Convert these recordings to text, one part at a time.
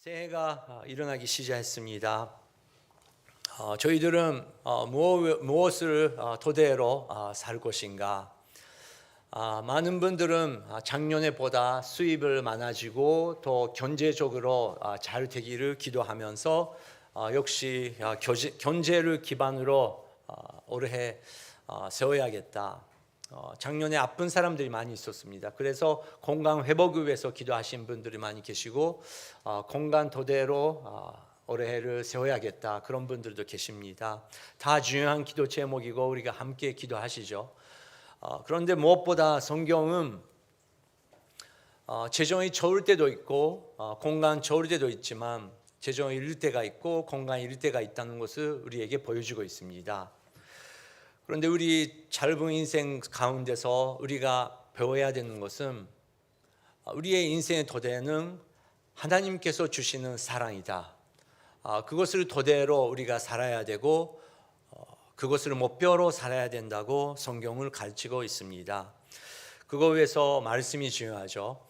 새해가 일어나기 시작했습니다. 저희들은 무엇을 토대로 살 것인가? 많은 분들은 작년에보다 수입을 많아지고 더 경제적으로 잘 되기를 기도하면서 역시 경제를 기반으로 올해 세워야겠다. 작년에 아픈 사람들이 많이 있었습니다. 그래서 건강 회복을 위해서 기도하신 분들이 많이 계시고 건강 토대로 올해를 세워야겠다 그런 분들도 계십니다. 다 중요한 기도 제목이고 우리가 함께 기도하시죠. 그런데 무엇보다 성경은 재정이 좋을 때도 있고 건강 좋을 때도 있지만 재정이 잃을 때가 있고 건강이 잃을 때가 있다는 것을 우리에게 보여주고 있습니다. 그런데 우리 짧은 인생 가운데서 우리가 배워야 되는 것은 우리의 인생의 토대는 하나님께서 주시는 사랑이다. 그것을 토대로 우리가 살아야 되고 그것을 목표로 살아야 된다고 성경을 가르치고 있습니다. 그거 위해서 말씀이 중요하죠.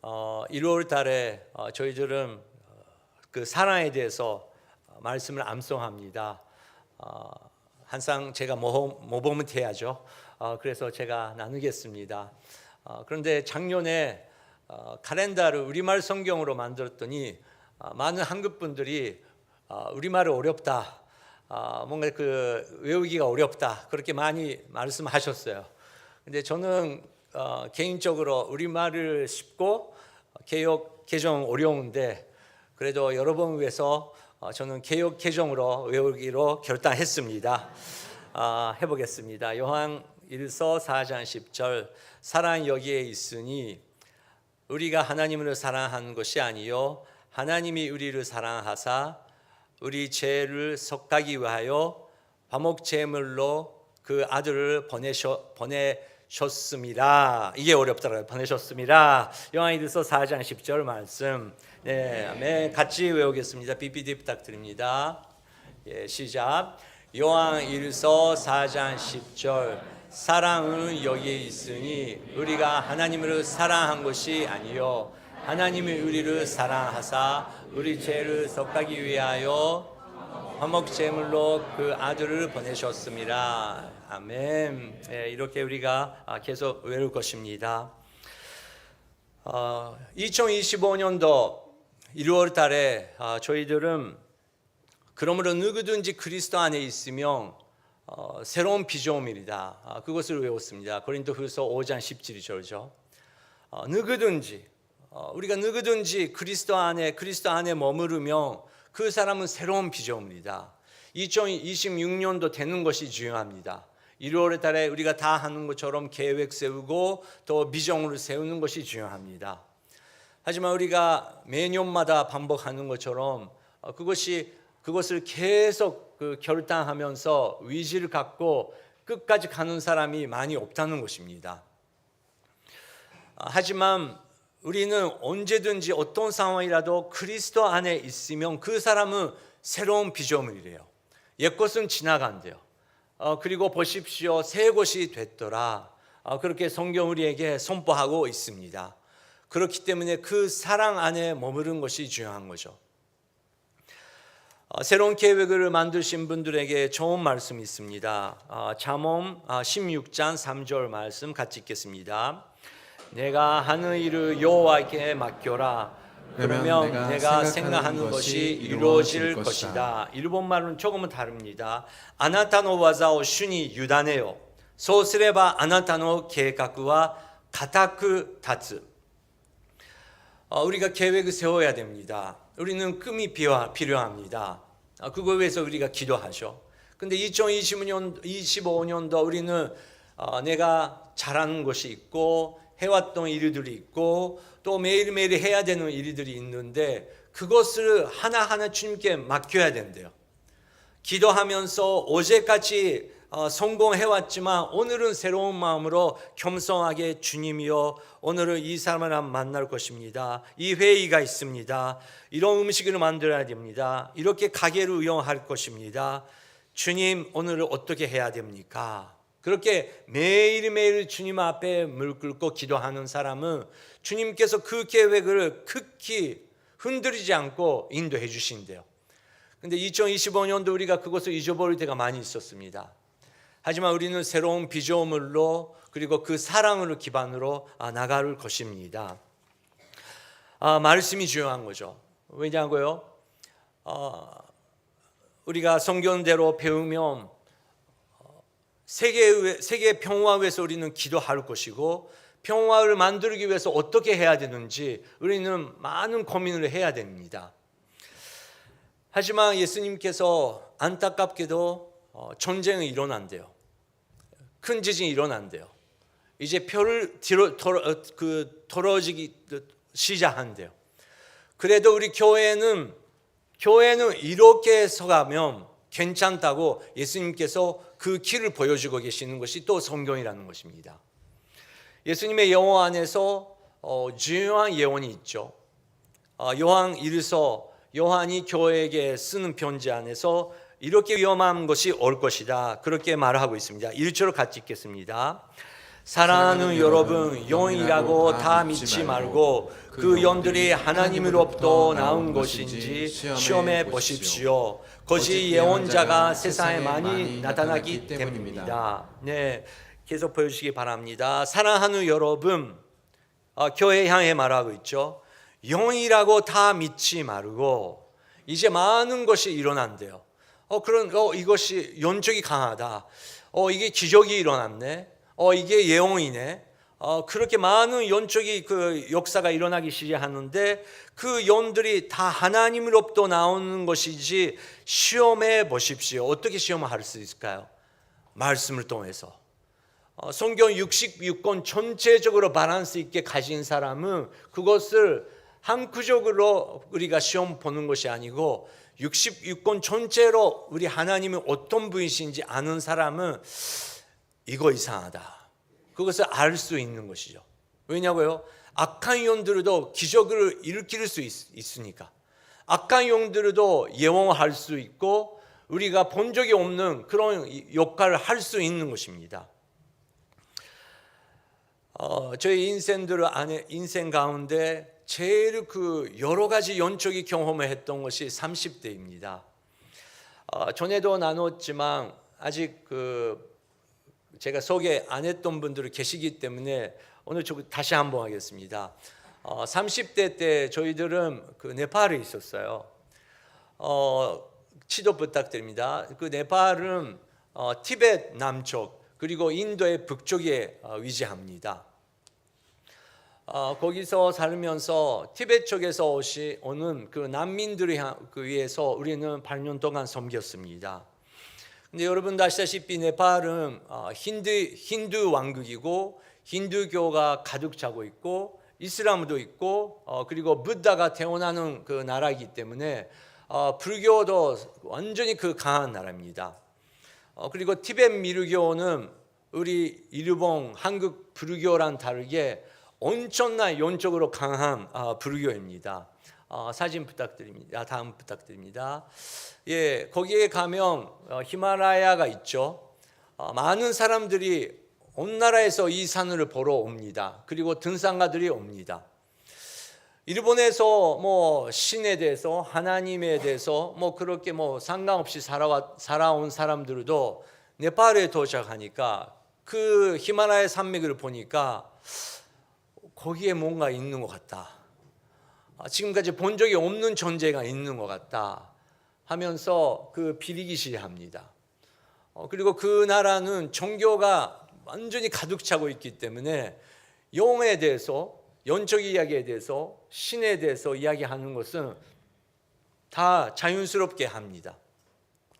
1월 달에 저희들은 그 사랑에 대해서 말씀을 암송합니다. 항상 제가 모범을 해야죠. 그래서 제가 나누겠습니다. 그런데 작년에 칼렌더를 우리말 성경으로 만들었더니 많은 한국 분들이 우리말이 어렵다, 뭔가 그 외우기가 어렵다 그렇게 많이 말씀하셨어요. 근데 저는 개인적으로 우리말을 쉽고 개역 개정 어려운데 그래도 여러분을 위해서 저는 개역 개정으로 외우기로 결단했습니다. 해보겠습니다. 요한일서 4장 10절 사랑 여기에 있으니 우리가 하나님을 사랑한 것이 아니요 하나님이 우리를 사랑하사 우리 죄를 속하기 위하여 화목 제물로 그 아들을 보내셨습니다. 이게 어렵더라고요. 보내셨습니다. 요한일서 4장 10절 말씀. 네, 아멘. 같이 외우겠습니다. PPT 부탁드립니다. 예, 시작. 요한일서 4장 10절 사랑은 여기에 있으니 우리가 하나님을 사랑한 것이 아니요 하나님이 우리를 사랑하사 우리 죄를 속하기 위하여 화목 제물로 그 아들을 보내셨습니다. 아멘. 네, 이렇게 우리가 계속 외울 것입니다. 2025년도 1월 달에 저희들은 그러므로 누구든지 그리스도 안에 있으면 새로운 피조물이다. 그것을 외웠습니다. 고린도후서 5장 17절이죠. 우리가 누구든지 그리스도 안에 머무르면 그 사람은 새로운 피조물이다. 2026년도 되는 것이 중요합니다. 1월 달에 우리가 다 하는 것처럼 계획 세우고 또 비전을 세우는 것이 중요합니다. 하지만 우리가 매년마다 반복하는 것처럼 그것을 계속 결단하면서 의지를 갖고 끝까지 가는 사람이 많이 없다는 것입니다. 하지만 우리는 언제든지 어떤 상황이라도 그리스도 안에 있으면 그 사람은 새로운 피조물이래요. 옛것은 지나간대요. 그리고 보십시오, 새 것이 됐더라. 그렇게 성경 우리에게 선포하고 있습니다. 그렇기 때문에 그 사랑 안에 머무른 것이 중요한 거죠. 새로운 계획을 만드신 분들에게 좋은 말씀이 있습니다. 잠언 16장 3절 말씀 같이 읽겠습니다. 내가 하는 일을 여호와께 맡겨라. 그러면 내가 생각하는 것이 이루어질 것이다. 일본말은 조금은 다릅니다. 아나타노 와자오 슈니 유다네요. 소스레바 아나타노 계획과 가타쿠 타츠. 우리가 계획을 세워야 됩니다. 우리는 꿈이 필요합니다. 그걸 위해서 우리가 기도하죠. 근데 2025년도 우리는 내가 잘하는 것이 있고 해왔던 일들이 있고 또 매일매일 해야 되는 일들이 있는데 그것을 하나하나 주님께 맡겨야 된대요. 기도하면서 어제까지 성공해왔지만 오늘은 새로운 마음으로 겸손하게 주님이여 오늘은 이 사람을 만날 것입니다. 이 회의가 있습니다. 이런 음식을 만들어야 됩니다. 이렇게 가게를 운영할 것입니다. 주님 오늘은 어떻게 해야 됩니까? 그렇게 매일매일 주님 앞에 무릎 꿇고 기도하는 사람은 주님께서 그 계획을 극히 흔들리지 않고 인도해 주신대요. 근데 2025년도 우리가 그것을 잊어버릴 때가 많이 있었습니다. 하지만 우리는 새로운 피조물로 그리고 그 사랑을 기반으로 나갈 것입니다. 말씀이 중요한 거죠. 왜냐고요? 우리가 성경대로 배우면 세계 평화를 위해서 우리는 기도할 것이고 평화를 만들기 위해서 어떻게 해야 되는지 우리는 많은 고민을 해야 됩니다. 하지만 예수님께서 안타깝게도 전쟁이 일어난대요. 큰 지진이 일어난대요. 이제 별을 떨어지기 시작한대요. 그래도 우리 교회는 이렇게 서가면 괜찮다고 예수님께서 그 길을 보여주고 계시는 것이 또 성경이라는 것입니다. 예수님의 영어 안에서 중요한 예언이 있죠. 요한 1서 요한이 교회에게 쓰는 편지 안에서 이렇게 위험한 것이 올 것이다 그렇게 말하고 있습니다. 1절을 같이 읽겠습니다. 사랑하는 여러분, 영이라고 다 믿지 말고 그 영들이 하나님으로부터 나온 것인지 시험해 보십시오. 거짓 예언자가 세상에 많이 나타나기 때문입니다. 네, 계속 보여주시기 바랍니다. 사랑하는 여러분, 교회 향해 말하고 있죠. 영이라고 다 믿지 말고 이제 많은 것이 일어난대요. 이것이 연적이 강하다. 이게 기적이 일어났네. 이게 예언이네. 그렇게 많은 영적인 그 역사가 일어나기 시작하는데 그 영들이 다 하나님으로부터 나오는 것이지 시험해 보십시오. 어떻게 시험할 수 있을까요? 말씀을 통해서. 성경 66권 전체적으로 밸런스 있게 가진 사람은 그것을 한구적으로 우리가 시험 보는 것이 아니고 66권 전체로 우리 하나님은 어떤 분이신지 아는 사람은 이거 이상하다. 그것을 알 수 있는 것이죠. 왜냐고요? 악한 영들도 기적을 일으킬 수 있으니까. 악한 영들도 예언할 수 있고 우리가 본 적이 없는 그런 역할을 할 수 있는 것입니다. 저희 인생 가운데 제일 여러 가지 영적인 경험을 했던 것이 30대입니다. 전에도 나눴지만 아직 제가 소개 안 했던 분들이 계시기 때문에 오늘 다시 한번 하겠습니다. 30대 때 저희들은 네팔에 있었어요. 지도 부탁드립니다. 네팔은 티베트 남쪽 그리고 인도의 북쪽에 위치합니다. 거기서 살면서 티베트 쪽에서 오는 난민들을 위해서 우리는 8년 동안 섬겼습니다. 근데 여러분 아시다시피 네팔은 힌두 왕국이고 힌두교가 가득 차고 있고 이슬람도 있고 그리고 부다가 태어나는 나라이기 때문에 불교도 완전히 강한 나라입니다. 그리고 티베트 미르교는 우리 일본 한국 불교랑 다르게 엄청난 영적으로 강한 불교입니다. 사진 부탁드립니다. 다음 부탁드립니다. 예, 거기에 가면 히말라야가 있죠. 많은 사람들이 온 나라에서 이 산을 보러 옵니다. 그리고 등산가들이 옵니다. 일본에서 신에 대해서 하나님에 대해서 그렇게 상관없이 살아온 사람들도 네팔에 도착하니까 그 히말라야 산맥을 보니까 거기에 뭔가 있는 것 같다. 지금까지 본 적이 없는 존재가 있는 것 같다 하면서 비리기 시작합니다. 그리고 그 나라는 종교가 완전히 가득 차고 있기 때문에 영에 대해서 영적 이야기에 대해서 신에 대해서 이야기하는 것은 다 자연스럽게 합니다.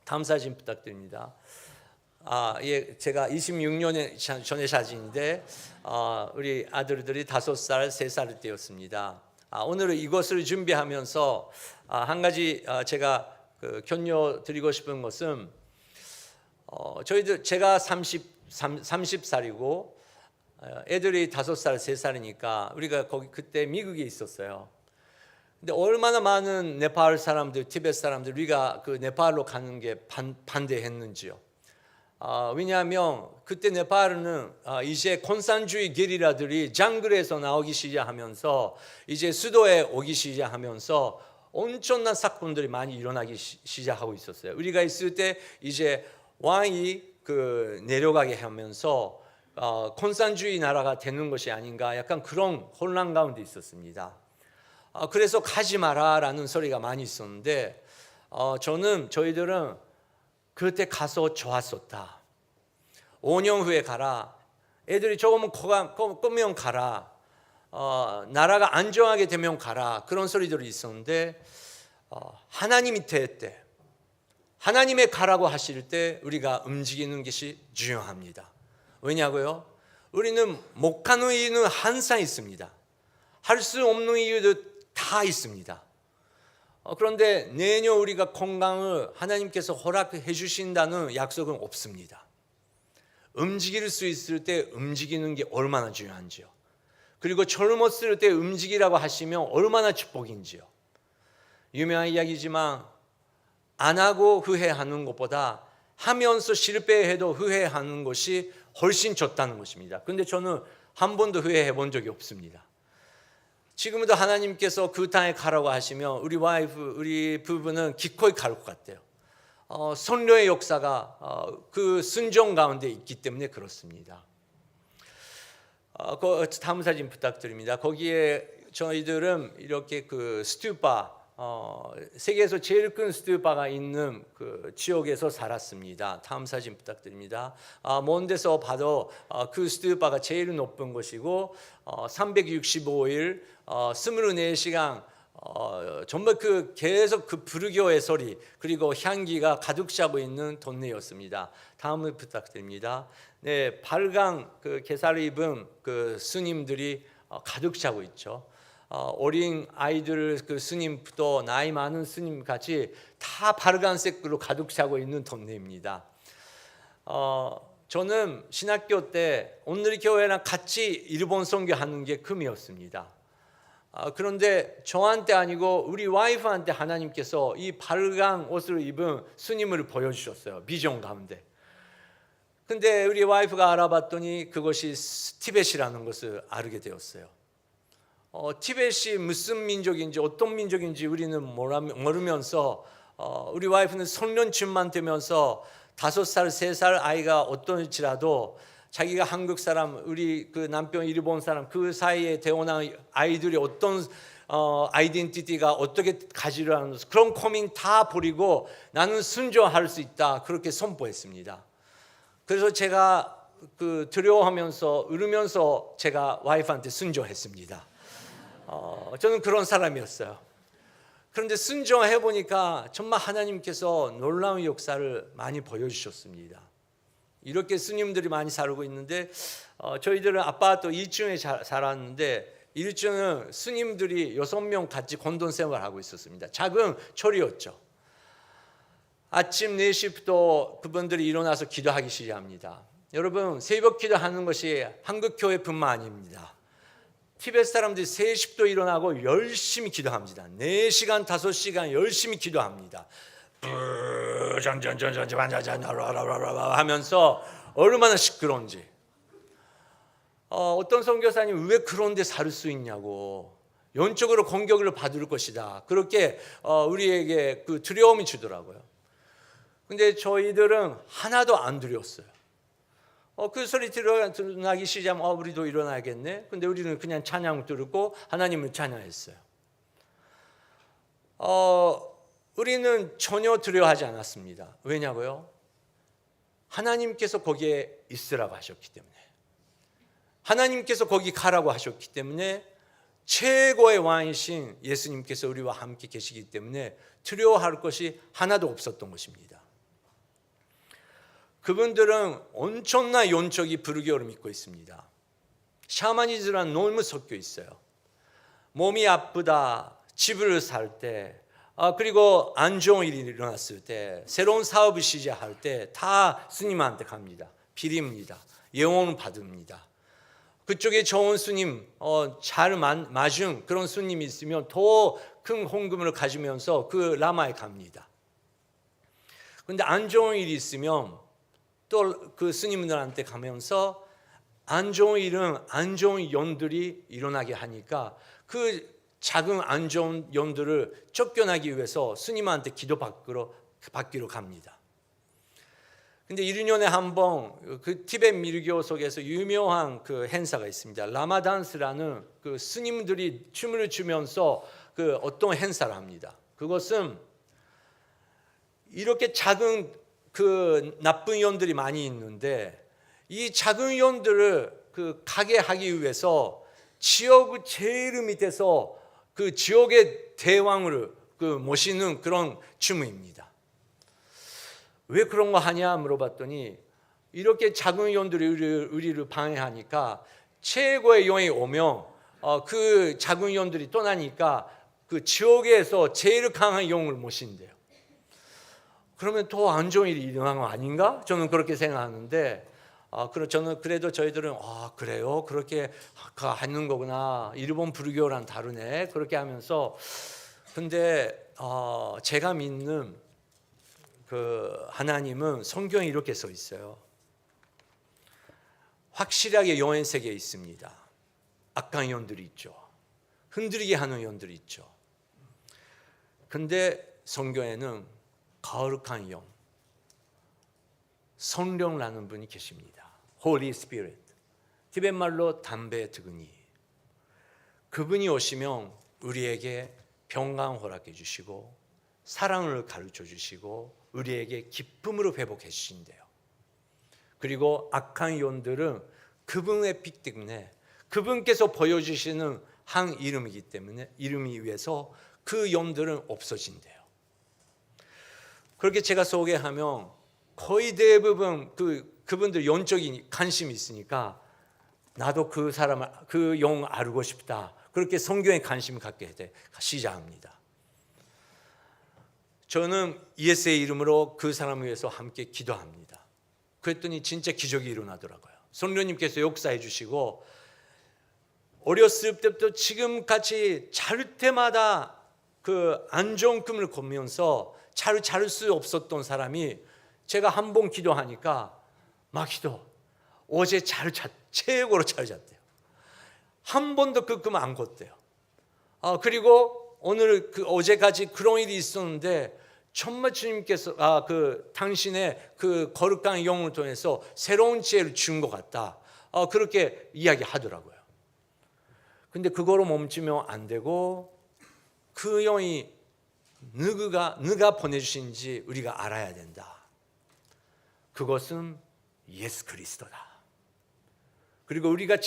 다음 사진 부탁드립니다. 예, 제가 26년 전의 사진인데 우리 아들들이 5살, 3살 때였습니다. 오늘 이것을 준비하면서 한 가지 제가 격려 드리고 싶은 것은 제가 30살이고 애들이 5살, 3살이니까 우리가 그때 미국에 있었어요. 근데 얼마나 많은 네팔 사람들, 티베트 사람들 우리가 네팔로 가는 게 반대했는지요. 왜냐하면 그때 네팔은 이제 공산주의 게리라들이 장글에서 나오기 시작하면서 이제 수도에 오기 시작하면서 엄청난 사건들이 많이 일어나기 시작하고 있었어요. 우리가 있을 때 이제 왕이 내려가게 하면서 공산주의 나라가 되는 것이 아닌가, 약간 그런 혼란 가운데 있었습니다. 그래서 가지 마라라는 소리가 많이 있었는데 저희들은 그때 가서 좋았었다. 5년 후에 가라. 애들이 조금 크면 가라. 나라가 안정하게 되면 가라. 그런 소리들이 있었는데 하나님이 될 때, 하나님의 가라고 하실 때 우리가 움직이는 것이 중요합니다. 왜냐고요? 우리는 못 가는 이유는 항상 있습니다. 할 수 없는 이유도 다 있습니다. 그런데 내년 우리가 건강을 하나님께서 허락해 주신다는 약속은 없습니다. 움직일 수 있을 때 움직이는 게 얼마나 중요한지요. 그리고 젊었을 때 움직이라고 하시면 얼마나 축복인지요. 유명한 이야기지만 안 하고 후회하는 것보다 하면서 실패해도 후회하는 것이 훨씬 좋다는 것입니다. 그런데 저는 한 번도 후회해 본 적이 없습니다. 지금도 하나님께서 그 땅에 가라고 하시면 우리 부부는 기꺼이 갈 것 같아요. 선료의 역사가 그 순종 가운데 있기 때문에 그렇습니다. 다음 사진 부탁드립니다. 거기에 저희들은 이렇게 스튜파, 세계에서 제일 큰 스튜파가 있는 지역에서 살았습니다. 다음 사진 부탁드립니다. 먼 데서 봐도 그 스튜파가 제일 높은 곳이고 365일 24시간 정말 계속 불교의 소리 그리고 향기가 가득 차고 있는 동네였습니다. 다음을 부탁드립니다. 네, 발광 개사를 입은 스님들이 가득 차고 있죠. 어린 아이들 스님부터 나이 많은 스님 같이 다 발광색으로 가득 차고 있는 동네입니다. 저는 신학교 때 온누리 교회랑 같이 일본 선교하는 게 꿈이었습니다. 그런데 저한테 아니고 우리 와이프한테 하나님께서 이 발광 옷을 입은 스님을 보여주셨어요. 비전 가운데. 근데 우리 와이프가 알아봤더니 그것이 티벳이라는 것을 알게 되었어요. 티벳이 무슨 민족인지 어떤 민족인지 우리는 모르면서 우리 와이프는 성년쯤만 되면서 5살, 3살 아이가 어떤지라도 자기가 한국 사람, 우리 남편 일본 사람 그 사이에 태어난 아이들이 어떤 아이덴티티가 어떻게 가지려는 그런 고민 다 버리고 나는 순종할 수 있다 그렇게 선포했습니다. 그래서 제가 두려워하면서 울으면서 제가 와이프한테 순종했습니다. 저는 그런 사람이었어요. 그런데 순종해 보니까 정말 하나님께서 놀라운 역사를 많이 보여주셨습니다. 이렇게 스님들이 많이 살고 있는데 저희들은 아파트 2층에 살았는데 1층은 스님들이 6명 같이 공동 생활하고 있었습니다. 작은 절이었죠. 아침 4시부터 그분들이 일어나서 기도하기 시작합니다. 여러분, 새벽 기도하는 것이 한국 교회뿐만 아닙니다. 티벳 사람들이 3시부터 일어나고 열심히 기도합니다. 4시간, 5시간 열심히 기도합니다. 하면서 얼마나 시끄러운지. 어떤 선교사님 왜 그런 데 살 수 있냐고, 영적으로 공격을 받을 것이다 그렇게 우리에게 두려움이 주더라고요. 근데 저희들은 하나도 안 두려웠어요. 그 소리 들어나기 시작하면 우리도 일어나야겠네. 근데 우리는 그냥 찬양 들고 하나님을 찬양했어요. 우리는 전혀 두려워하지 않았습니다. 왜냐고요? 하나님께서 거기에 있으라고 하셨기 때문에, 하나님께서 거기 가라고 하셨기 때문에, 최고의 왕이신 예수님께서 우리와 함께 계시기 때문에 두려워할 것이 하나도 없었던 것입니다. 그분들은 엄청난 영적인 불교를 믿고 있습니다. 샤머니즘은 너무 섞여 있어요. 몸이 아프다, 집을 살 때, 그리고 안 좋은 일이 일어났을 때, 새로운 사업을 시작할 때 다 스님한테 갑니다. 비립니다. 예언을 받습니다. 그쪽에 좋은 스님, 잘 맞은 그런 스님이 있으면 더 큰 헌금을 가지면서 그 라마에 갑니다. 그런데 안 좋은 일이 있으면 또 그 스님들한테 가면서 안 좋은 일은 안 좋은 연들이 일어나게 하니까 그 작은 안 좋은 연들을 쫓겨나기 위해서 스님한테 받기로 갑니다. 근데 1년에 한 번 그 티베트 밀교 속에서 유명한 그 행사가 있습니다. 라마단스라는 그 스님들이 춤을 추면서 그 어떤 행사를 합니다. 그것은 이렇게 작은 그 나쁜 영들이 많이 있는데 이 작은 영들을 그 가게 하기 위해서 지옥 제일 밑에서 그 지옥의 대왕을 그 모시는 그런 춤입니다. 왜 그런 거 하냐 물어봤더니 이렇게 작은 영들이 우리를 방해하니까 최고의 영이 오면 그 작은 영들이 떠나니까 그 지옥에서 제일 강한 영을 모신대요. 그러면 더 안 좋은 일이 일어난 거 아닌가? 저는 그렇게 생각하는데 저는 그래도 저희들은 그래요? 그렇게 하는 거구나. 일본 불교랑 다르네. 그렇게 하면서 근데 제가 믿는 그 하나님은 성경에 이렇게 써 있어요. 확실하게 영의 세계에 있습니다. 악한 영들이 있죠. 흔들리게 하는 영들이 있죠. 근데 성경에는 거룩한 영, 성령라는 분이 계십니다. Holy Spirit. 티베트 말로 담배 드그니. 그분이 오시면 우리에게 평강 허락해 주시고 사랑을 가르쳐 주시고 우리에게 기쁨으로 회복해 주신대요. 그리고 악한 영들은 그분의 빛 때문에 그분께서 보여주시는 한 이름이기 때문에 이름이 위해서 그 영들은 없어진대요. 그렇게 제가 소개하면 거의 대부분 그분들 영적인 관심이 있으니까 나도 그 사람을 그 영 알고 싶다. 그렇게 성경에 관심 갖게 시작합니다. 저는 예수의 이름으로 그 사람을 위해서 함께 기도합니다. 그랬더니 진짜 기적이 일어나더라고요. 성령님께서 역사해 주시고 어렸을 때부터 지금까지 잘 때마다 그 안 좋은 꿈을 꾸면서 잘 수 없었던 사람이 제가 한 번 기도하니까 어제 최고로 잘 잤대요. 한 번도 그 꿈 안 꿨대요. 그리고 오늘 어제까지 그런 일이 있었는데 정말 주님께서 당신의 그 거룩한 영을 통해서 새로운 지혜를 준 것 같다. 그렇게 이야기하더라고요. 근데 그거로 멈추면 안 되고 그 영이 누가 보내주신지 우리가 알아야 된다. 그것은 예수 그리스도다. 그리고 우리가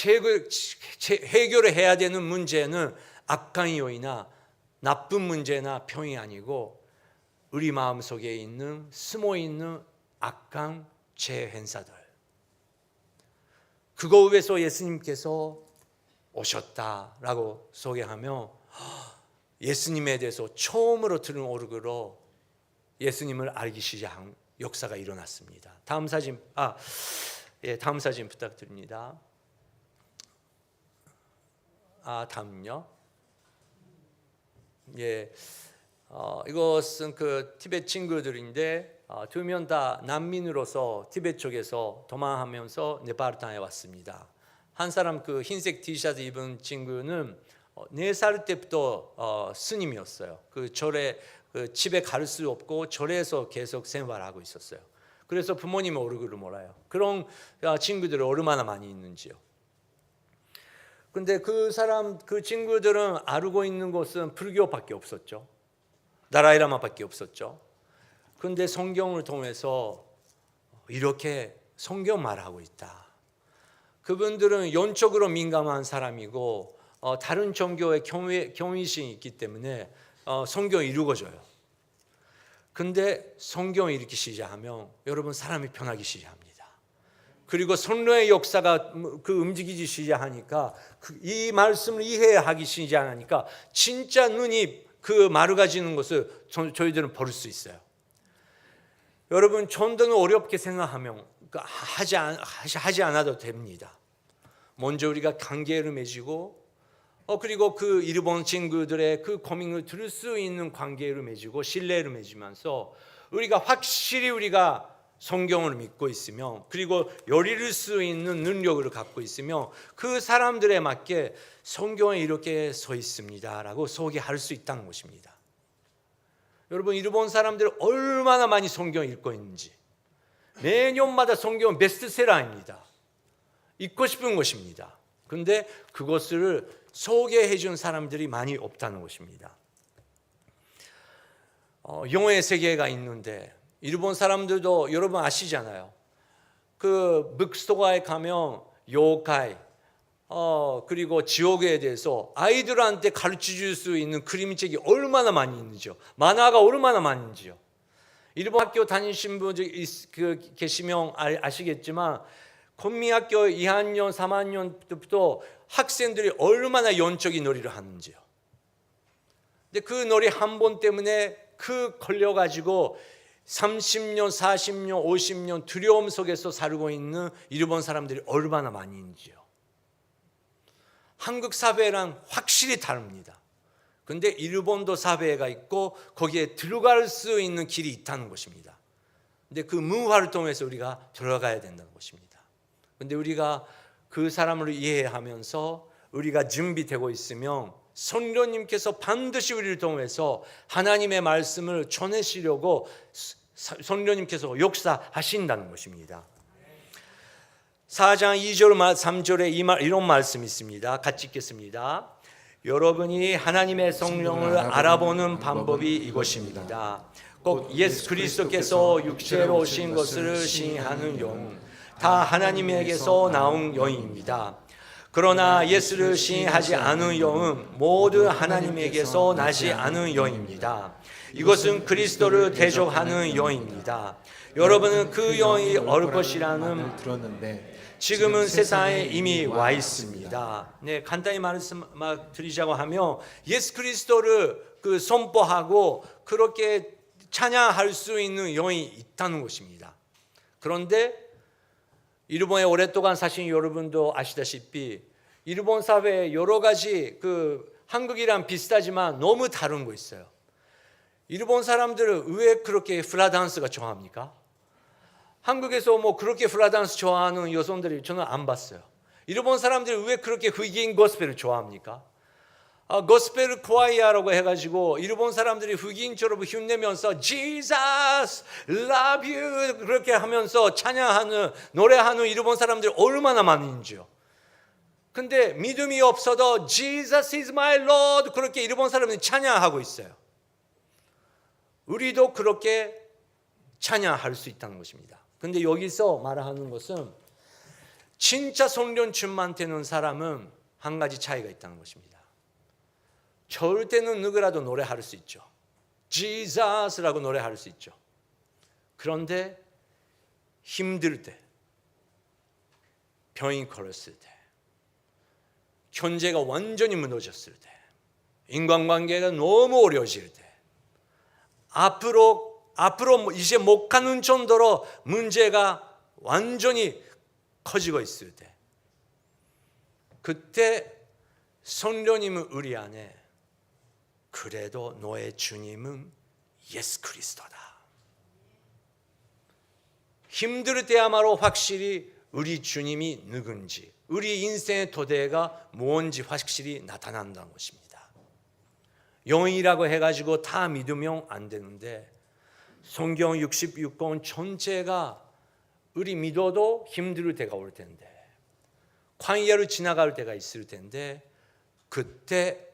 해결을 해야 되는 문제는 악한 영이나 나쁜 문제나 병이 아니고 우리 마음속에 숨어있는 악한 죄 행사들, 그거 위해서 예수님께서 오셨다라고 소개하며 예수님에 대해서 처음으로 들은 오르그로 예수님을 알기 시작한 역사가 일어났습니다. 다음 사진 부탁드립니다. 다음요. 이것은 그 티베트 친구들인데 두 명 다 난민으로서 티베트 쪽에서 도망하면서 네팔 땅에 왔습니다. 한 사람 그 흰색 티셔츠 입은 친구는 4살 때부터 스님이었어요. 그 절에 집에 갈 수 없고 절에서 계속 생활하고 있었어요. 그래서 부모님의 오르그를 몰라요. 그런 친구들이 얼마나 많이 있는지요. 근데 그 친구들은 알고 있는 것은 불교밖에 없었죠. 나라이라마밖에 없었죠. 근데 성경을 통해서 이렇게 성경 말하고 있다. 그분들은 영적으로 민감한 사람이고 다른 종교의 경외심이 있기 때문에 성경이 읽어져요. 근데 성경을 읽기 시작하면 여러분 사람이 변하기 시작합니다. 그리고 성령의 역사가 움직이기 시작하니까 이 말씀을 이해하기 시작하니까 진짜 눈이 맑아지는 것을 저희들은 볼 수 있어요. 여러분 전도는 어렵게 생각하면 하지 않아도 됩니다. 먼저 우리가 관계를 맺고 그리고 그 일본 친구들의 그 고민을 들을 수 있는 관계를 맺고 신뢰를 맺으면서 우리가 확실히 우리가 성경을 믿고 있으면, 그리고 열릴 수 있는 능력을 갖고 있으면 그 사람들에 맞게 성경에 이렇게 써 있습니다라고 소개할 수 있다는 것입니다. 여러분, 일본 사람들이 얼마나 많이 성경을 읽고 있는지, 매년마다 성경은 베스트셀러입니다. 읽고 싶은 것입니다. 그런데 그것을 소개해 준 사람들이 많이 없다는 것입니다. 영어의 세계가 있는데 일본 사람들도 여러분 아시잖아요. 그 북스토어에 가면 요카이, 그리고 지옥에 대해서 아이들한테 가르쳐 줄 수 있는 그림책이 얼마나 많이 있는지요. 만화가 얼마나 많은지요. 일본 학교 다니신 분 계시면 아시겠지만 건미학교 2학년, 3학년 때부터 학생들이 얼마나 영적인 놀이를 하는지요. 근데 그 놀이 한 번 때문에 걸려가지고 30년, 40년, 50년 두려움 속에서 살고 있는 일본 사람들이 얼마나 많이 있는지요. 한국 사회랑 확실히 다릅니다. 그런데 일본도 사회가 있고 거기에 들어갈 수 있는 길이 있다는 것입니다. 근데 그 문화를 통해서 우리가 들어가야 된다는 것입니다. 그런데 우리가 그 사람을 이해하면서 우리가 준비되고 있으면 성령님께서 반드시 우리를 통해서 하나님의 말씀을 전해시려고 성령님께서 역사하신다는 것입니다. 4장 2절 3절에 이런 말씀이 있습니다. 같이 읽겠습니다. 여러분이 하나님의 성령을 알아보는 방법이 이것입니다. 꼭 예수 그리스도께서 육체로 오신 것을 시인하는 영, 다 하나님에게서 나온 영입니다. 그러나 예수를 시인하지 않은 영은 모두 하나님에게서 나지 않은 영입니다. 이것은 그리스도를 대적하는 영입니다. 여러분은 그 영이 올 것이라는 들었는데 지금은 세상에 이미 와 있습니다. 네, 간단히 말씀드리자고 하면 예수 그리스도를 선포하고 그렇게 찬양할 수 있는 영이 있다는 것입니다. 그런데 일본에 오랫동안 사신 여러분도 아시다시피 일본 사회에 여러 가지 한국이랑 비슷하지만 너무 다른 거 있어요. 일본 사람들은 왜 그렇게 플라дан스가 좋아합니까? 한국에서 그렇게 플라단스 좋아하는 여성들이 저는 안 봤어요. 일본 사람들이 왜 그렇게 흑인 고스펠을 좋아합니까? 고스펠 코아이아라고 해가지고 일본 사람들이 흑인처럼 흉내면서 Jesus, love you 그렇게 하면서 찬양하는 노래하는 일본 사람들이 얼마나 많은지요. 근데 믿음이 없어도 Jesus is my Lord 그렇게 일본 사람들이 찬양하고 있어요. 우리도 그렇게 찬양할 수 있다는 것입니다. 근데 여기서 말하는 것은 진짜 성령 충만 되는 사람은 한 가지 차이가 있다는 것입니다. 좋을 때는 누구라도 노래할 수 있죠. 지저스라고 노래할 수 있죠. 그런데 힘들 때, 병이 걸렸을 때, 경제가 완전히 무너졌을 때, 인간관계가 너무 어려워질 때, 앞으로 이제 못 가는 정도로 문제가 완전히 커지고 있을 때, 그때 성령님은 우리 안에 그래도 너의 주님은 예수 그리스도다. 힘들 때야말로 확실히 우리 주님이 누군지, 우리 인생의 토대가 뭔지 확실히 나타난다는 것입니다. 영이라고 해가지고 다 믿으면 안 되는데 성경 66권 전체가 우리 믿어도 힘들 때가 올 텐데, 광야를 지나갈 때가 있을 텐데, 그때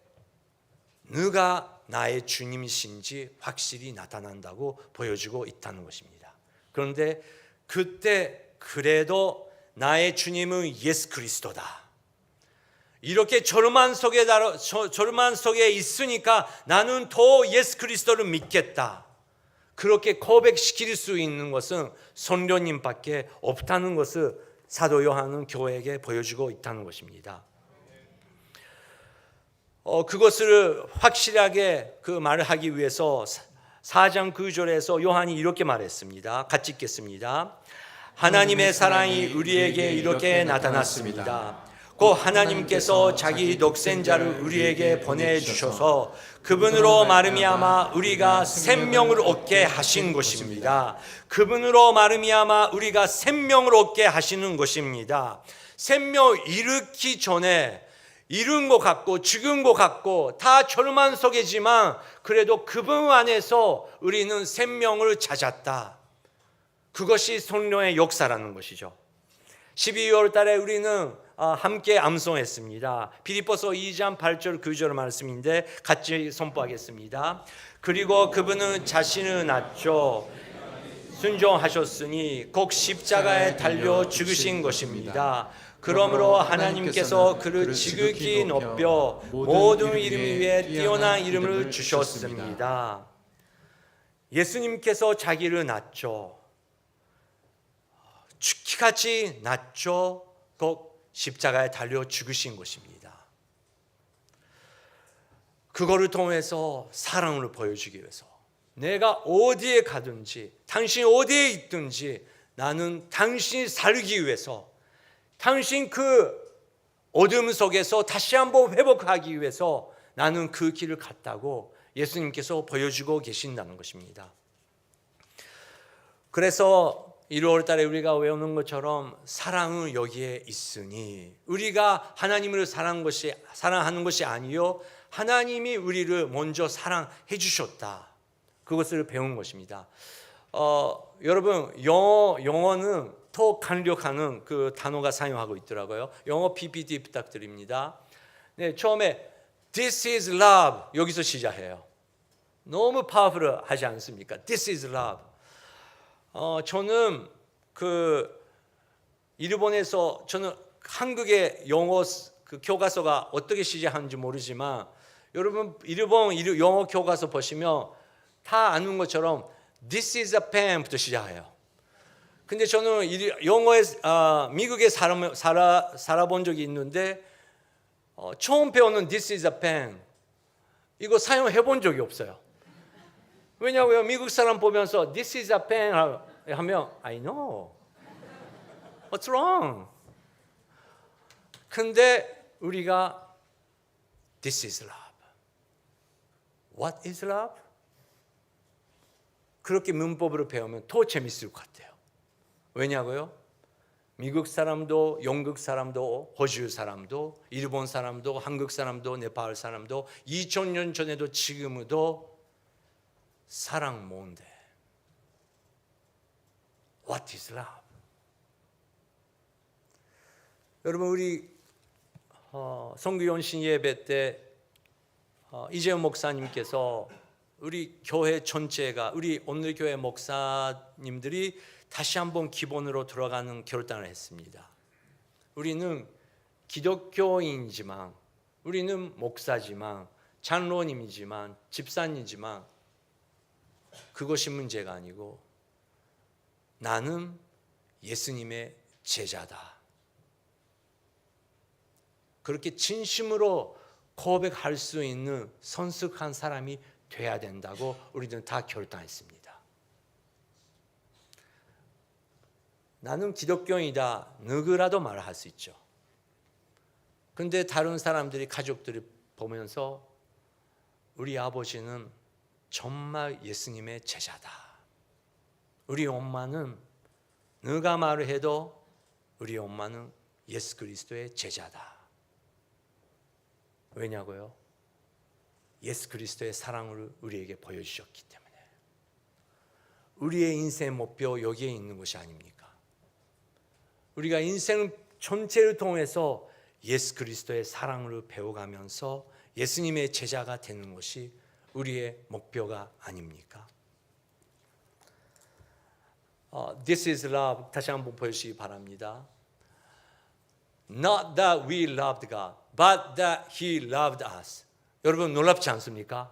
누가 나의 주님이신지 확실히 나타난다고 보여주고 있다는 것입니다. 그런데 그때 그래도 나의 주님은 예수 그리스도다. 이렇게 절망 속에 있으니까 나는 더 예수 그리스도를 믿겠다. 그렇게 고백시킬 수 있는 것은 성령님밖에 없다는 것을 사도 요한은 교회에게 보여주고 있다는 것입니다. 그것을 확실하게 말을 하기 위해서 4장 9절에서 요한이 이렇게 말했습니다. 같이 읽겠습니다. 하나님의 사랑이 우리에게 이렇게 나타났습니다. 곧 하나님께서 자기 독생자를 우리에게 보내주셔서 그분으로 말미암아 우리가 생명을 얻게 하신 것입니다. 그분으로 말미암아 우리가 생명을 얻게 하시는 것입니다. 생명 일으키기 전에 이룬 것 같고 죽은 것 같고 다 절망 속이지만 그래도 그분 안에서 우리는 생명을 찾았다. 그것이 성령의 역사라는 것이죠. 12월 달에 우리는 함께 암송했습니다. 빌립보서 2장 8절 9절 말씀인데 같이 선포하겠습니다. 그리고 그분은 자신을 낮춰 순종하셨으니 곧 십자가에 달려 죽으신 것입니다. 그러므로 하나님께서 그를 지극히 높여 모든 이름 위에 뛰어난 이름을 주셨습니다. 예수님께서 자기를 낮춰 죽기까지 낮춰 곧 십자가에 달려 죽으신 것입니다. 그거를 통해서 사랑을 보여주기 위해서 내가 어디에 가든지 당신이 어디에 있든지 나는 당신이 살기 위해서 당신 그 어둠 속에서 다시 한번 회복하기 위해서 나는 그 길을 갔다고 예수님께서 보여주고 계신다는 것입니다. 그래서 1월 달에 우리가 외우는 것처럼 사랑은 여기에 있으니 우리가 하나님을 사랑하는 것이 아니요 하나님이 우리를 먼저 사랑해 주셨다. 그것을 배운 것입니다. 여러분 영어는 더 강력하는 그 단어가 사용하고 있더라고요. 영어 PPT 부탁드립니다. 네, 처음에 This is love 여기서 시작해요. 너무 파워풀하지 않습니까? This is love. 저는 일본에서 저는 한국의 영어 그 교과서가 어떻게 시작하는지 모르지만 여러분 일본 영어 교과서 보시면 다 아는 것처럼 This is a pen부터 시작해요. 근데 저는 영어에 미국에 살아본 적이 있는데 처음 배우는 This is a pen 이거 사용해 본 적이 없어요. 왜냐고요? 미국 사람 보면서 This is a pen 하면 I know. What's wrong? 근데 우리가 This is love. What is love? 그렇게 문법으로 배우면 더 재밌을 것 같아요. 왜냐고요? 미국 사람도 영국 사람도 호주 사람도 일본 사람도 한국 사람도 네팔 사람도 2000년 전에도 지금도 사랑 뭔데? What is love? 여러분 우리 성교연신 예배 때 이재용 목사님께서 우리 교회 전체가 우리 오늘 교회 목사님들이 다시 한번 기본으로 들어가는 결단을 했습니다. 우리는 기독교인이지만 우리는 목사지만 장로님이지만 집사님이지만 그것이 문제가 아니고 나는 예수님의 제자다. 그렇게 진심으로 고백할 수 있는 성숙한 사람이 돼야 된다고 우리는 다 결단했습니다. 나는 기독교인이다. 누구라도 말할 수 있죠. 근데 다른 사람들이 가족들이 보면서 우리 아버지는 정말 예수님의 제자다. 우리 엄마는 누가 말을 해도 우리 엄마는 예수 그리스도의 제자다. 왜냐고요? 예수 그리스도의 사랑을 우리에게 보여주셨기 때문에. 우리의 인생의 목표 여기에 있는 것이 아닙니까? 우리가 인생 전체를 통해서 예수 그리스도의 사랑을 배워가면서 예수님의 제자가 되는 것이 우리의 목표가 아닙니까? This is love 다시 한번 보여주시기 바랍니다. Not that we loved God, but that He loved us. 여러분 놀랍지 않습니까?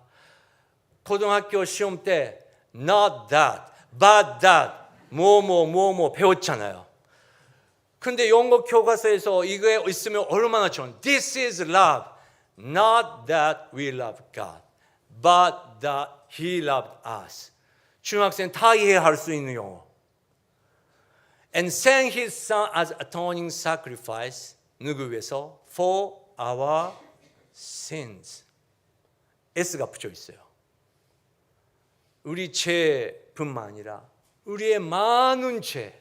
고등학교 시험 때 not that, but that 뭐 배웠잖아요. 근데 영어 교과서에서 이거에 있으면 얼마나 좋은 This is love, not that we love God, but that He loved us. 중학생 다 이해할 수 있는 영어. And sent His Son as atoning sacrifice 누구 위해서? For our sins. S가 붙여 있어요. 우리 죄뿐만 아니라 우리의 많은 죄,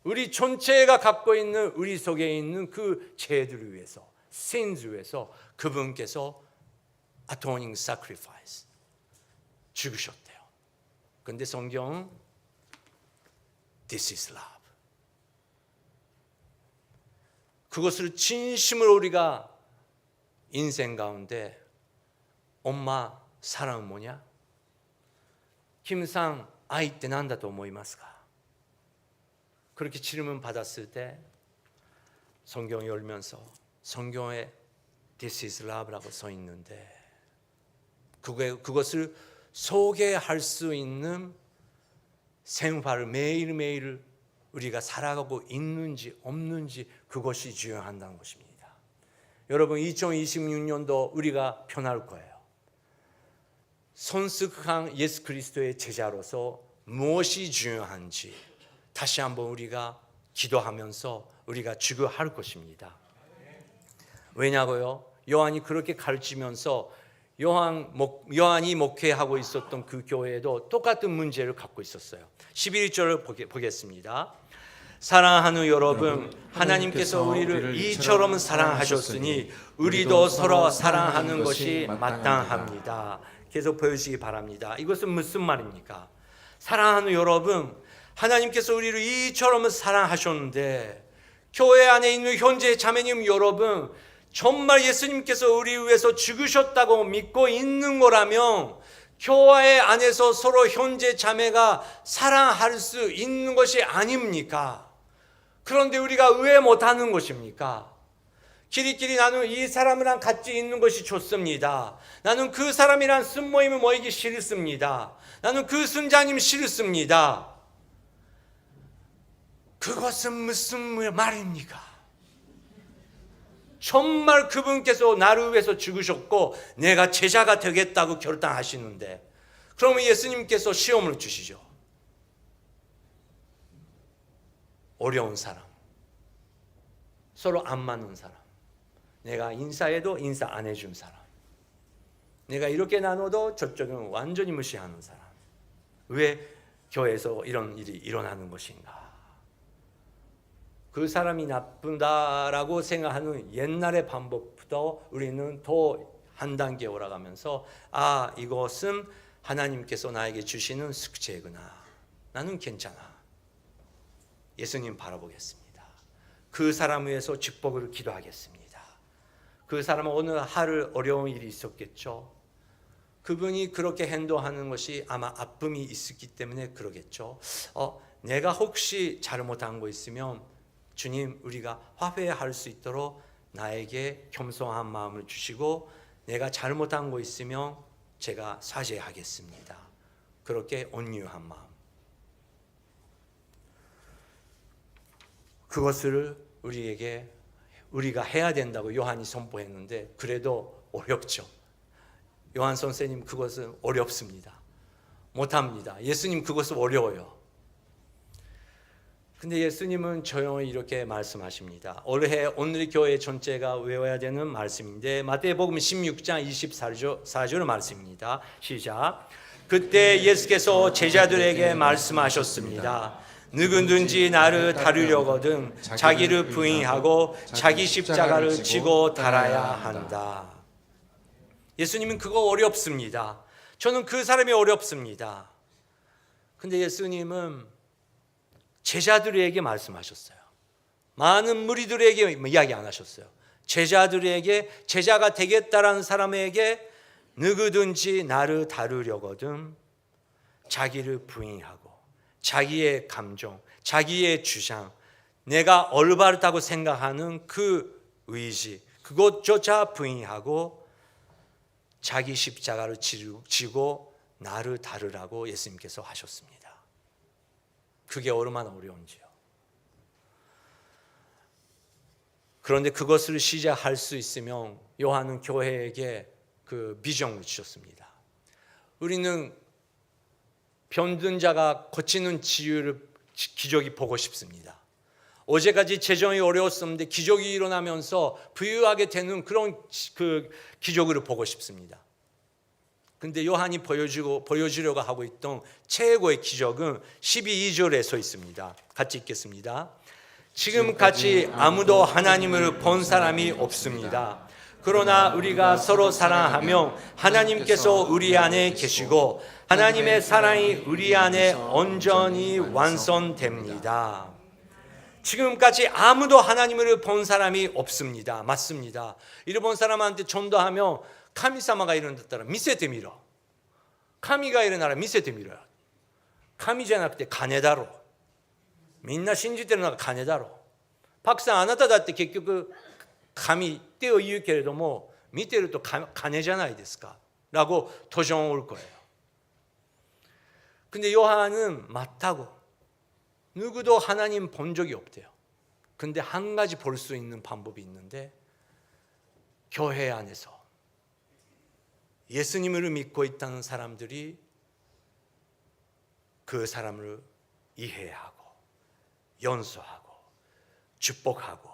우리 전체가 갖고 있는 우리 속에 있는 그 죄들을 위해서, sins 위해서 그분께서 atoning sacrifice 죽으셨대요. 그런데 성경은 This is love. 그것을 진심으로 우리가 인생 가운데 엄마 사랑은 뭐냐? 김상愛って何だと思いますか? 그렇게 질문 받았을 때 성경 열면서 성경에 This is love라고 써 있는데 그것을 소개할 수 있는 생활을 매일매일 우리가 살아가고 있는지 없는지 그것이 중요한다는 것입니다. 여러분 2026년도 우리가 변할 거예요. 손숙한 예수 그리스도의 제자로서 무엇이 중요한지 다시 한번 우리가 기도하면서 우리가 주구할 것입니다. 왜냐고요? 요한이 그렇게 가르치면서 요한이 목회하고 있었던 그 교회에도 똑같은 문제를 갖고 있었어요. 11절을 보겠습니다. 사랑하는 여러분, 하나님께서 우리를 이처럼 사랑하셨으니 우리도 서로 사랑하는 것이 마땅합니다. 계속 보여주시기 바랍니다. 이것은 무슨 말입니까? 사랑하는 여러분, 하나님께서 우리를 이처럼 사랑하셨는데 교회 안에 있는 현재 자매님 여러분, 정말 예수님께서 우리 위해서 죽으셨다고 믿고 있는 거라면 교회 안에서 서로 현재 자매가 사랑할 수 있는 것이 아닙니까? 그런데 우리가 왜 못하는 것입니까? 끼리끼리 나는 이 사람이랑 같이 있는 것이 좋습니다. 나는 그 사람이랑 순모임을 모이기 싫습니다. 나는 그 순자님 싫습니다. 그것은 무슨 말입니까? 정말 그분께서 나를 위해서 죽으셨고 내가 제자가 되겠다고 결단하시는데 그러면 예수님께서 시험을 주시죠. 어려운 사람, 서로 안 맞는 사람, 내가 인사해도 인사 안 해준 사람, 내가 이렇게 나눠도 저쪽은 완전히 무시하는 사람. 왜 교회에서 이런 일이 일어나는 것인가? 그 사람이 나쁜다라고 생각하는 옛날의 방법부터 우리는 더 한 단계 올라가면서 이것은 하나님께서 나에게 주시는 숙제구나. 나는 괜찮아. 예수님 바라보겠습니다. 그 사람 위해서 축복을 기도하겠습니다. 그 사람은 오늘 하루 어려운 일이 있었겠죠. 그분이 그렇게 행동하는 것이 아마 아픔이 있었기 때문에 그러겠죠. 내가 혹시 잘못한 거 있으면 주님 우리가 화해할 수 있도록 나에게 겸손한 마음을 주시고 내가 잘못한 거 있으면 제가 사죄하겠습니다. 그렇게 온유한 마음. 그것을 우리가 해야 된다고 요한이 선포했는데 그래도 어렵죠. 요한 선생님 그것은 어렵습니다. 못합니다. 예수님 그것은 어려워요. 근데 예수님은 조용히 이렇게 말씀하십니다. 올해 오늘 교회 전체가 외워야 되는 말씀인데 마태복음 16장 24절 말씀입니다. 시작. 그때 예수께서 제자들에게 말씀하셨습니다. 누구든지 나를 따르려거든 자기를 부인하고 자기 십자가를 지고 따라야 한다. 예수님은 그거 어렵습니다. 저는 그 사람이 어렵습니다. 근데 예수님은 제자들에게 말씀하셨어요. 많은 무리들에게 이야기 안 하셨어요. 제자들에게, 제자가 되겠다라는 사람에게 누구든지 나를 따르려거든 자기를 부인하고 자기의 감정, 자기의 주장, 내가 올바르다고 생각하는 그 의지, 그것조차 부인하고 자기 십자가를 지고 나를 따르라고 예수님께서 하셨습니다. 그게 얼마나 어려운지요. 그런데 그것을 시작할 수 있으면 요한은 교회에게 그 비전을 주셨습니다. 우리는 병든 자가 고치는 기적이 보고 싶습니다. 어제까지 재정이 어려웠었는데 기적이 일어나면서 부유하게 되는 그런 그 기적을 보고 싶습니다. 근데 요한이 보여주려고 하고 있던 최고의 기적은 12절에 서 있습니다. 같이 읽겠습니다. 지금까지 아무도 하나님을 본 사람이 없습니다. 그러나 우리가 서로 사랑하며 하나님께서 우리 안에 계시고 하나님의 사랑이 우리 안에 온전히 완성됩니다. 지금까지 아무도 하나님을 본 사람이 없습니다. 맞습니다. 이를 본 사람한테 전도하면 카미사마가 일어났다라 미세테 미러. 카미가 일어나라 미세테 미러요. 카미じゃなくて金だろ。みんな信じてるのが金だろ。パクさんあなただって結局神って言うけれども見てると金じゃないですか라고 도전 올 거예요. 근데 요한은 맞다고 누구도 하나님 본 적이 없대요. 근데 한 가지 볼 수 있는 방법이 있는데 교회 안에서 예수님을 믿고 있다는 사람들이 그 사람을 이해하고 연수하고 축복하고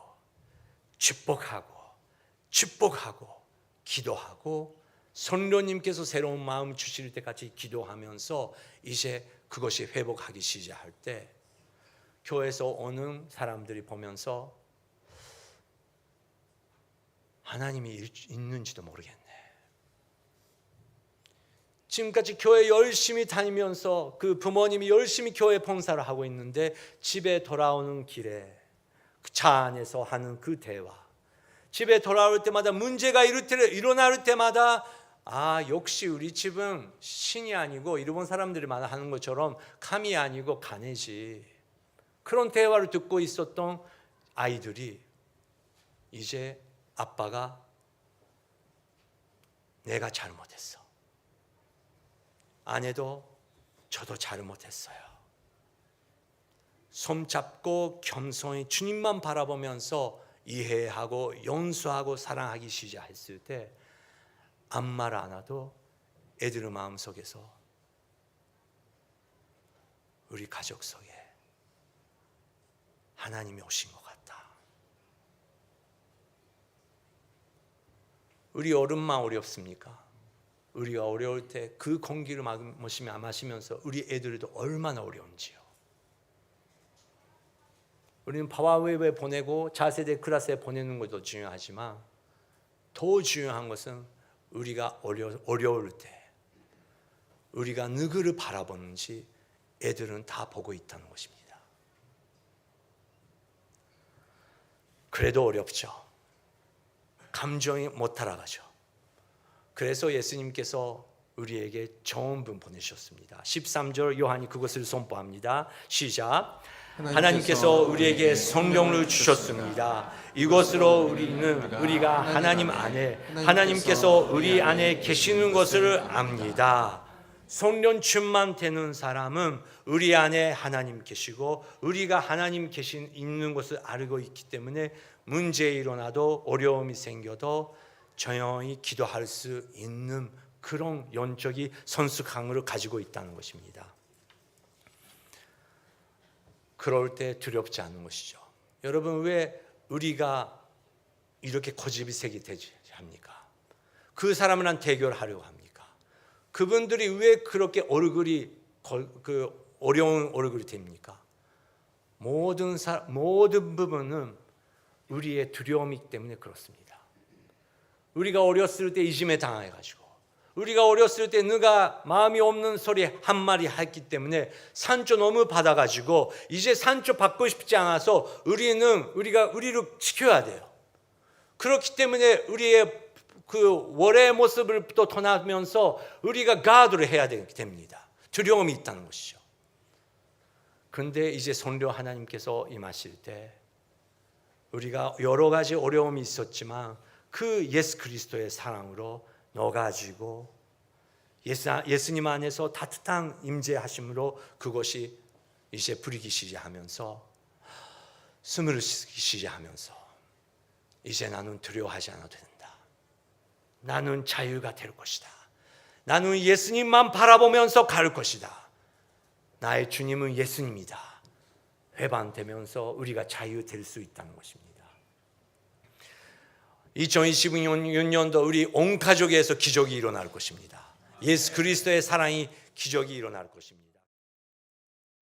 기도하고 성령님께서 새로운 마음 주실 때까지 기도하면서 이제 그것이 회복하기 시작할 때 교회에서 오는 사람들이 보면서 하나님이 있는지도 모르겠네. 지금까지 교회 열심히 다니면서 그 부모님이 열심히 교회 봉사를 하고 있는데 집에 돌아오는 길에 그 차 안에서 하는 그 대화, 집에 돌아올 때마다 문제가 일어날 때마다 역시 우리 집은 신이 아니고 일본 사람들이 하는 것처럼 감이 아니고 가네지. 그런 대화를 듣고 있었던 아이들이 이제 아빠가 내가 잘못했어. 아내도 저도 잘못했어요. 손잡고 겸손히 주님만 바라보면서 이해하고 용서하고 사랑하기 시작했을 때 아무 말 안 해도 애들의 마음속에서 우리 가족 속에 하나님이 오신 것 같다. 우리 어른만 어렵습니까? 우리가 어려울 때 그 공기를 마시면서 우리 애들도 얼마나 어려운지요. 우리는 파워웨이에 보내고 차세대 클래스에 보내는 것도 중요하지만 더 중요한 것은 우리가 어려울 때 우리가 누구를 바라보는지 애들은 다 보고 있다는 것입니다. 그래도 어렵죠. 감정이 못 따라가죠. 그래서 예수님께서 우리에게 좋은 분 보내셨습니다. 13절 요한이 그것을 선포합니다. 시작. 하나님께서 우리에게 성령을 주셨습니다. 이것으로 우리가 하나님 안에 하나님께서 우리 안에 계시는 것을 압니다. 성령 충만 되는 사람은 우리 안에 하나님 계시고 우리가 하나님 있는 것을 알고 있기 때문에 문제 일어나도 어려움이 생겨도 조용히 기도할 수 있는 그런 영적인 성숙함을 가지고 있다는 것입니다. 그럴 때 두렵지 않은 것이죠. 여러분 왜 우리가 이렇게 고집이 세게 되지 합니까? 그 사람이랑 대결하려고 합니까? 그분들이 왜 그렇게 어려운 얼굴이 됩니까? 모든 부분은 우리의 두려움이기 때문에 그렇습니다. 우리가 어렸을 때 이심에 당해가지고 우리가 어렸을 때 누가 마음이 없는 소리 한 마리 했기 때문에 상처 너무 받아가지고 이제 상처 받고 싶지 않아서 우리를 지켜야 돼요. 그렇기 때문에 우리의 그 원래의 모습을 또 떠나면서 우리가 가드를 해야 됩니다. 두려움이 있다는 것이죠. 그런데 이제 성령 하나님께서 임하실 때 우리가 여러 가지 어려움이 있었지만 그 예수 그리스도의 사랑으로 넣어가지고 예수님 안에서 따뜻한 임재하심으로 그것이 이제 부리기 시작하면서 숨을 쉬기 시작하면서 이제 나는 두려워하지 않아도 된다. 나는 자유가 될 것이다. 나는 예수님만 바라보면서 갈 것이다. 나의 주님은 예수님이다. 배반되면서 우리가 자유될 수 있다는 것입니다. 2026년도 우리 온 가족에서 기적이 일어날 것입니다. 예수 그리스도의 사랑이 기적이 일어날 것입니다.